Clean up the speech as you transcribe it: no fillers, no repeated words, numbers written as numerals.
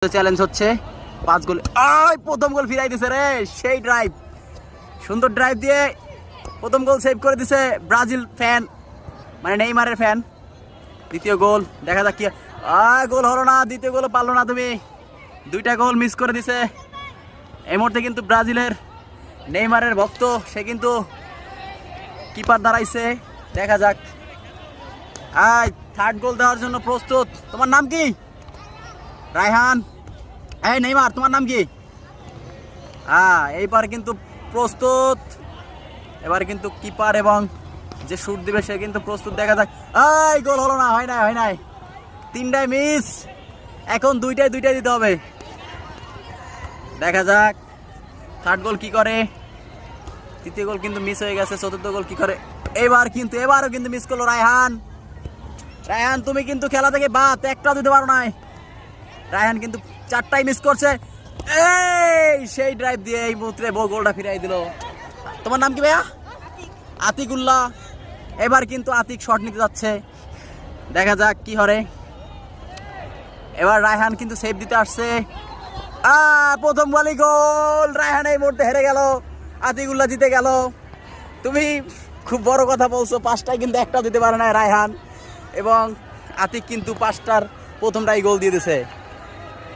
Challenge হচ্ছে 5 গোল। প্রথম গোল ফিরাই দিছে রে, সেই ড্রাইভ, সুন্দর ড্রাইভ দিয়ে প্রথম গোল সেভ করে দিছে ব্রাজিল ফ্যান, মানে নেইমারের ফ্যান। দ্বিতীয় গোল দেখা যাক কি, গোল হলো না, দ্বিতীয় গোল পারলো না। তুমি দুইটা গোল মিস করে দিছে। এই মুহূর্তে কিন্তু ব্রাজিলের নেইমারের ভক্ত, সে কিন্তু কিপার দাঁড়াইছে, দেখা যাক। থার্ড গোল দেওয়ার জন্য প্রস্তুত। তোমার নাম কি? রায়হান। এই নেইমার, তোমার নাম কি? এইবার কিন্তু প্রস্তুত। এবার কিন্তু কিপার এবং যে শুট দিবে সে কিন্তু প্রস্তুত, দেখা যাক। গোল হলো না, হয় নাই। তিনটায় মিস, এখন দুইটায় দিতে হবে। দেখা যাক থার্ড গোল কি করে। তৃতীয় গোল কিন্তু মিস হয়ে গেছে, চতুর্থ গোল কি করে। এবারও কিন্তু মিস করলো রায়হান। তুমি কিন্তু খেলা থেকে বাদ, একটাও দিতে পারো নাই। রায়হান কিন্তু 4টাই মিস করছে। সেই ড্রাইভ দিয়ে এই মুহূর্তে গোলটা ফিরাই দিল। তোমার নাম কি ভাইয়া? আতিকুল্লাহ। এবার কিন্তু আতিক শট নিতে যাচ্ছে, দেখা যাক কি হবে। এবার রায়হান কিন্তু সেভ দিতে আসছে। প্রথম বলই গোল। রায়হান এই মুহূর্তে হেরে গেল, আতিকুল্লাহ জিতে গেল। তুমি খুব বড় কথা বলছো, 5টায় কিন্তু একটাও দিতে পারে না রায়হান, এবং আতিক কিন্তু 5টার প্রথমটাই গোল দিয়ে দিছে।